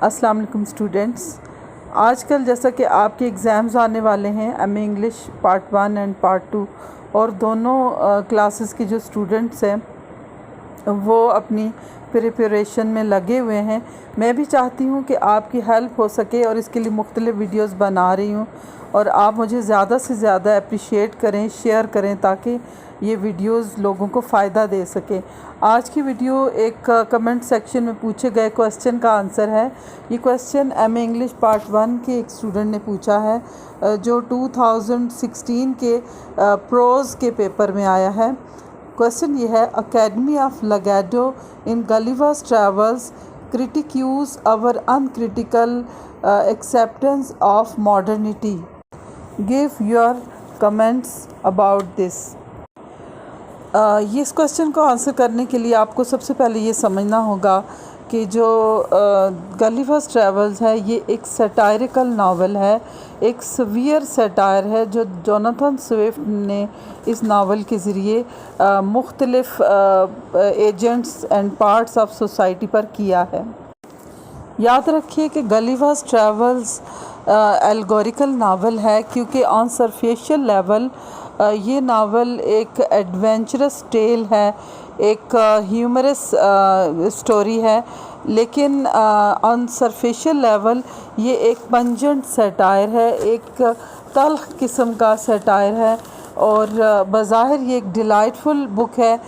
अस्सलाम वालेकुम स्टूडेंट्स। आजकल जैसा कि आपके एग्ज़ाम्स आने वाले हैं, MA English part 1 and part 2, और दोनों क्लासेस के जो स्टूडेंट्स हैं वो अपनी प्रिपरेशन में लगे हुए हैं। मैं भी चाहती हूँ कि आपकी हेल्प हो सके और इसके लिए मुख्तलिफ़ वीडियोस बना रही हूँ, और आप मुझे ज़्यादा से ज़्यादा अप्रिशिएट करें, शेयर करें, ताकि ये वीडियोस लोगों को फ़ायदा दे सके। आज की वीडियो एक कमेंट सेक्शन में पूछे गए क्वेश्चन का आंसर है। ये क्वेश्चन एमए इंग्लिश पार्ट 1 के एक स्टूडेंट ने पूछा है, जो 2016 के प्रोज़ के पेपर में आया है। क्वेश्चन ये है, academy of Lagado in Gulliver's travels critiques our uncritical acceptance of modernity. Give your comments about this. ये इस क्वेश्चन को आंसर करने के लिए आपको सबसे पहले ये समझना होगा कि जो गलिवर्स ट्रैवल्स है ये एक सटायरिकल नावल है, एक सवियर सटायर है जो जोनाथन स्विफ्ट ने इस नावल के ज़रिए मुख्तलिफ़ agents and parts of society पर किया है। याद रखिए कि गलिवर्स ट्रैवल्स एल्गोरिकल नावल है, क्योंकि ऑन सरफेशियल लेवल ये नावल एक एडवेंचरस टेल है, एक ह्यूमरस स्टोरी है, लेकिन ऑन सरफेशियल लेवल ये एक पंजेंट सटायर है, एक तल्ख किस्म का सटायर है, और बज़ाहिर ये एक डिलाइटफुल बुक है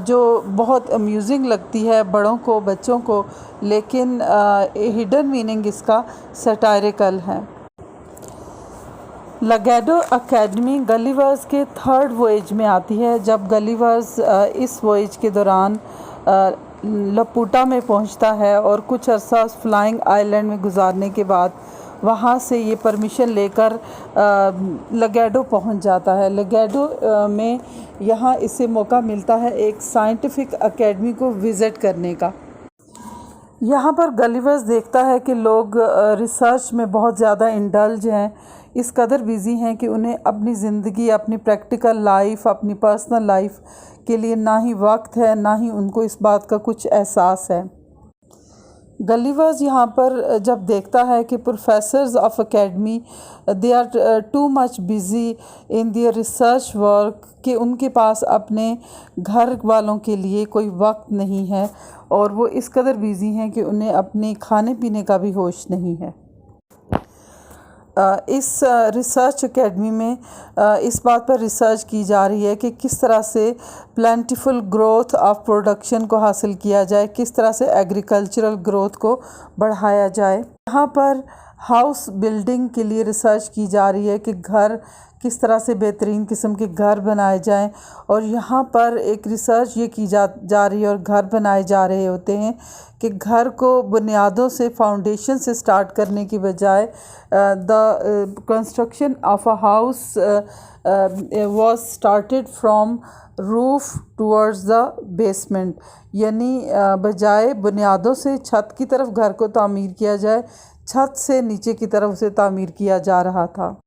जो बहुत अम्यूज़िंग लगती है बड़ों को, बच्चों को, लेकिन हिडन मीनिंग इसका सटायरिकल है। लगाडो अकेडमी गलिवर्स के थर्ड वॉयज में आती है, जब गलिवर्स इस वॉयज के दौरान लपूटा में पहुंचता है और कुछ अरसा फ्लाइंग आइलैंड में गुजारने के बाद वहां से ये परमिशन लेकर लगाडो पहुंच जाता है। लगाडो में यहाँ इसे मौका मिलता है एक साइंटिफिक एकेडमी को विज़िट करने का। यहाँ पर गलिवर्स देखता है कि लोग रिसर्च में बहुत ज़्यादा इंडल्ज हैं, इस कदर बिज़ी हैं कि उन्हें अपनी ज़िंदगी, अपनी प्रैक्टिकल लाइफ, अपनी पर्सनल लाइफ के लिए ना ही वक्त है, ना ही उनको इस बात का कुछ एहसास है। गलिवर्स यहाँ पर जब देखता है कि professors of academy they are too much busy in their research work, कि उनके पास अपने घर वालों के लिए कोई वक्त नहीं है, और वो इस कदर बिज़ी हैं कि उन्हें अपने खाने पीने का भी होश नहीं है। इस रिसर्च एकेडमी में इस बात पर रिसर्च की जा रही है कि किस तरह से प्लेंटीफुल ग्रोथ ऑफ प्रोडक्शन को हासिल किया जाए, किस तरह से एग्रीकल्चरल ग्रोथ को बढ़ाया जाए। यहाँ पर हाउस बिल्डिंग के लिए रिसर्च की जा रही है कि घर किस तरह से बेहतरीन किस्म के घर बनाए जाएं, और यहाँ पर एक रिसर्च ये की जा रही है और घर बनाए जा रहे होते हैं कि घर को बुनियादों से, फाउंडेशन से स्टार्ट करने की बजाय the construction of a house was started from roof towards the basement, यानी बजाय बुनियादों से छत की तरफ घर को तामीर किया जाए, छत से नीचे की तरफ उसे तामीर किया जा रहा था।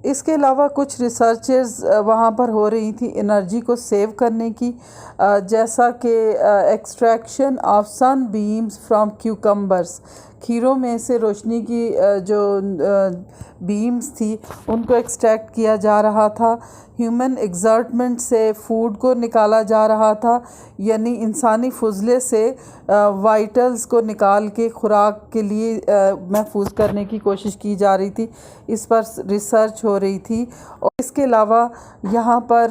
इसके अलावा कुछ रिसर्चेस वहाँ पर हो रही थी एनर्जी को सेव करने की, जैसा कि extraction of sun beams from cucumbers, खीरों में से रोशनी की जो बीम्स थी उनको एक्सट्रैक्ट किया जा रहा था। ह्यूमन एक्सर्टमेंट से फूड को निकाला जा रहा था, यानी इंसानी फुजले से वाइटल्स को निकाल के खुराक के लिए महफूज करने की कोशिश की जा रही थी। इस पर रिसर्च हो रही थी। और इसके अलावा यहाँ पर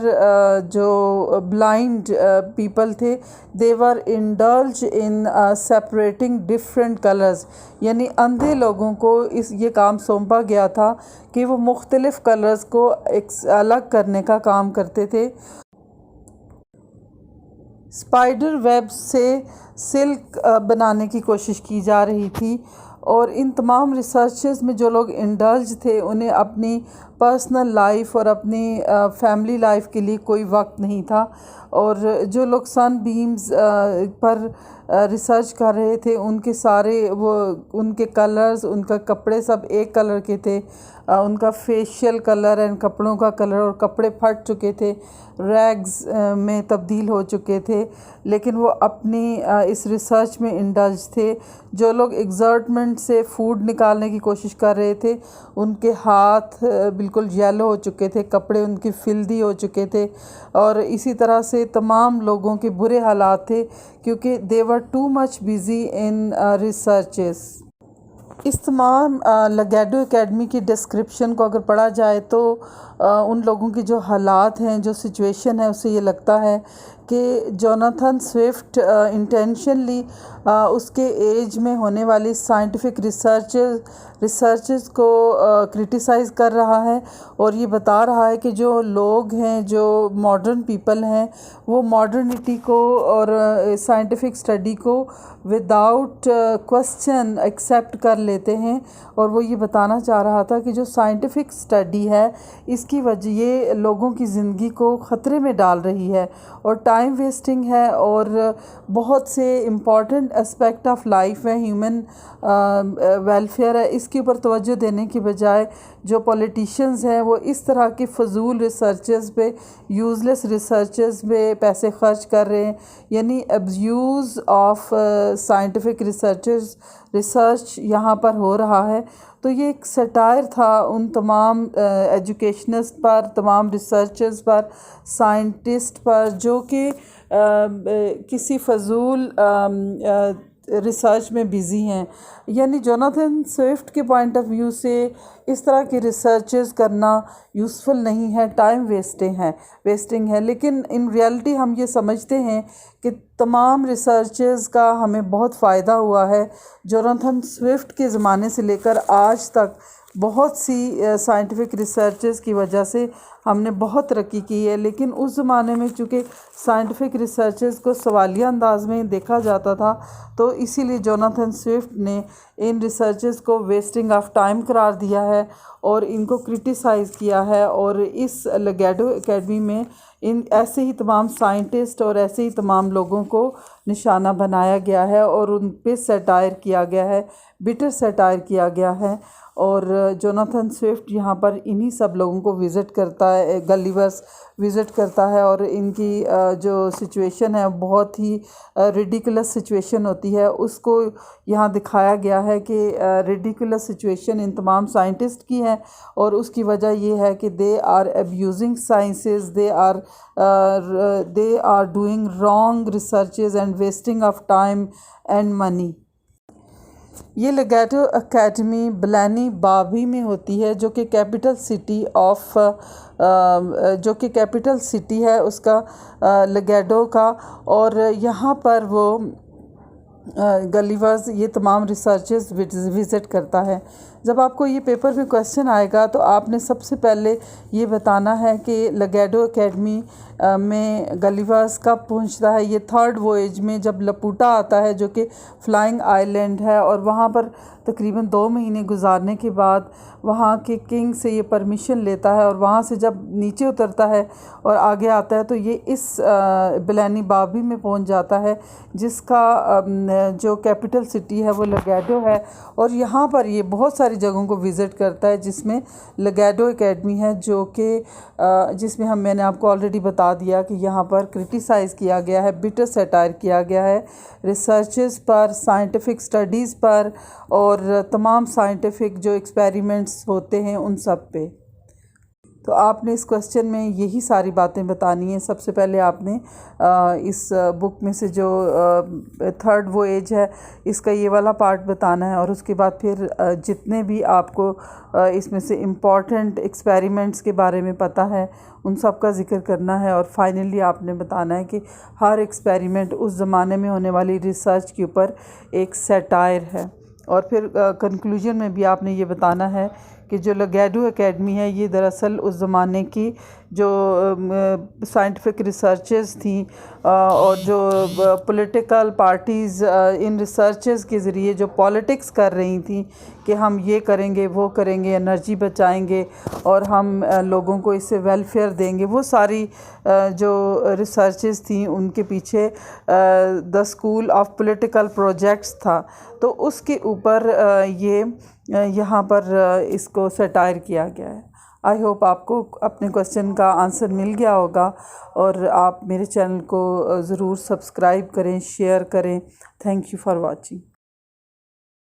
जो ब्लाइंड पीपल थे, they were indulge in separating different colours, यानी अंधे लोगों को ये काम सौंपा गया था कि वो मुख्तलिफ़ कलर्स को अलग करने का काम करते थे। स्पाइडर वेब से सिल्क बनाने की कोशिश की जा रही थी, और इन तमाम रिसर्चेस में जो लोग इंडल्ज थे उन्हें अपनी पर्सनल लाइफ और अपनी फैमिली लाइफ के लिए कोई वक्त नहीं था। और जो लोग सनबीम्स पर रिसर्च कर रहे थे उनके सारे वो उनके कलर्स, उनका कपड़े सब एक कलर के थे, उनका फेशियल कलर एंड कपड़ों का कलर, और कपड़े फट चुके थे, रैग्स में तब्दील हो चुके थे, लेकिन वो अपनी इस रिसर्च में इंडल्ज थे। जो लोग एक्सर्टमेंट से फूड निकालने की कोशिश कर रहे थे उनके हाथ बिल्कुल येलो हो चुके थे, कपड़े उनके फिल्दी हो चुके थे, और इसी तरह से तमाम लोगों के बुरे हालात थे क्योंकि they were too much busy in researches. इस तमाम लगैडो एकेडमी की डिस्क्रिप्शन को अगर पढ़ा जाए तो उन लोगों की जो हालात हैं, जो सिचुएशन है, उससे ये लगता है कि जोनाथन स्विफ्ट इंटेंशनली उसके एज में होने वाली साइंटिफिक रिसर्चेस को क्रिटिसाइज़ कर रहा है और ये बता रहा है कि जो लोग हैं, जो मॉडर्न पीपल हैं, वो मॉडर्निटी को और साइंटिफिक स्टडी को विदाउट क्वेश्चन एक्सेप्ट कर लेते हैं। और वो ये बताना चाह रहा था कि जो साइंटिफिक स्टडी है इसकी वजह ये लोगों की ज़िंदगी को ख़तरे में डाल रही है और टाइम वेस्टिंग है, और बहुत से इम्पॉर्टेंट एस्पेक्ट ऑफ लाइफ है, ह्यूमन वेलफेयर है, इसके ऊपर तवज्जो देने की बजाय जो पॉलिटिशियंस हैं वो इस तरह की फ़जूल रिसर्चेस पे, यूज़लेस रिसर्चेस पे पैसे खर्च कर रहे हैं, यानी अब्यूज़ ऑफ साइंटिफिक रिसर्च यहाँ पर हो रहा है। तो ये एक सटायर था उन तमाम एजुकेशनिस्ट पर, तमाम रिसर्चर्स पर, साइंटिस्ट पर, जो कि किसी फ़जूल रिसर्च में बिज़ी हैं। यानी जोनाथन स्विफ्ट के पॉइंट ऑफ व्यू से इस तरह की रिसर्चेस करना यूज़फुल नहीं है, टाइम वेस्टिंग है। लेकिन इन रियलिटी हम ये समझते हैं कि तमाम रिसर्चेस का हमें बहुत फ़ायदा हुआ है। जोनाथन स्विफ्ट के ज़माने से लेकर आज तक बहुत सी साइंटिफिक रिसर्चेस की वजह से हमने बहुत तरक्की की है, लेकिन उस ज़माने में चूँकि साइंटिफिक रिसर्चेस को सवालिया अंदाज में देखा जाता था, तो इसीलिए जोनाथन स्विफ्ट ने इन रिसर्चेस को वेस्टिंग ऑफ टाइम करार दिया है और इनको क्रिटिसाइज़ किया है। और इस लगैडो एकेडमी में इन ऐसे ही तमाम साइंटिस्ट और ऐसे ही तमाम लोगों को निशाना बनाया गया है और उन पे सटायर किया गया है, बिटर सटायर किया गया है। और जोनाथन स्विफ्ट यहाँ पर इन्हीं सब लोगों को विज़िट करता है, गलीवर्स विज़िट करता है, और इनकी जो सिचुएशन है बहुत ही रिडिकुलस सिचुएशन होती है, उसको यहाँ दिखाया गया है कि रिडिकुलस सिचुएशन इन तमाम साइंटिस्ट की है और उसकी वजह ये है कि they are abusing sciences, they are doing wrong researches and wasting of time and money. ये लगैडो एकेडमी ब्लैनी बाबी में होती है, जो कि कैपिटल सिटी है उसका, लगैडो का। और यहाँ पर वो गलीवर्स ये तमाम रिसर्चेस विज़िट करता है। जब आपको ये पेपर में क्वेश्चन आएगा तो आपने सबसे पहले ये बताना है कि लगैडो एकेडमी में गलीवर्स कब पहुंचता है। ये थर्ड वोएज में जब लपूटा आता है, जो कि फ्लाइंग आइलैंड है, और वहाँ पर तकरीबन 2 महीने गुजारने के बाद वहाँ के किंग से ये परमिशन लेता है, और वहाँ से जब नीचे उतरता है और आगे आता है तो ये इस ब्लैनी बाबी में पहुँच जाता है, जिसका जो कैपिटल सिटी है वो लगैडो है। और यहाँ पर ये बहुत सारी जगहों को विज़िट करता है, जिसमें लगैडो एकेडमी है, जो कि जिसमें मैंने आपको ऑलरेडी बता दिया कि यहाँ पर क्रिटिसाइज़ किया गया है, बिटर सटायर किया गया है रिसर्चेस पर, साइंटिफिक स्टडीज़ पर, और तमाम साइंटिफिक जो एक्सपेरिमेंट्स होते हैं उन सब पे। तो आपने इस क्वेश्चन में यही सारी बातें बतानी है। सबसे पहले आपने इस बुक में से जो थर्ड वोएज है इसका ये वाला पार्ट बताना है, और उसके बाद फिर जितने भी आपको इसमें से इम्पॉर्टेंट एक्सपेरिमेंट्स के बारे में पता है उन सब का ज़िक्र करना है। और फाइनली आपने बताना है कि हर एक्सपेरिमेंट उस ज़माने में होने वाली रिसर्च के ऊपर एक सटायर है। और फिर कंक्लूजन में भी आपने ये बताना है कि जो लगैडो एकेडमी है ये दरअसल उस ज़माने की जो साइंटिफिक रिसर्चेस थी और जो पॉलिटिकल पार्टीज़ इन रिसर्चेस के ज़रिए जो पॉलिटिक्स कर रही थी कि हम ये करेंगे वो करेंगे, एनर्जी बचाएंगे और हम लोगों को इससे वेलफेयर देंगे, वो सारी जो रिसर्चेस थी उनके पीछे the school of political projects था। तो उसके ऊपर ये यहाँ पर इसको सटायर किया गया है। आई होप आपको अपने क्वेश्चन का आंसर मिल गया होगा और आप मेरे चैनल को ज़रूर सब्सक्राइब करें, शेयर करें। Thank you for watching.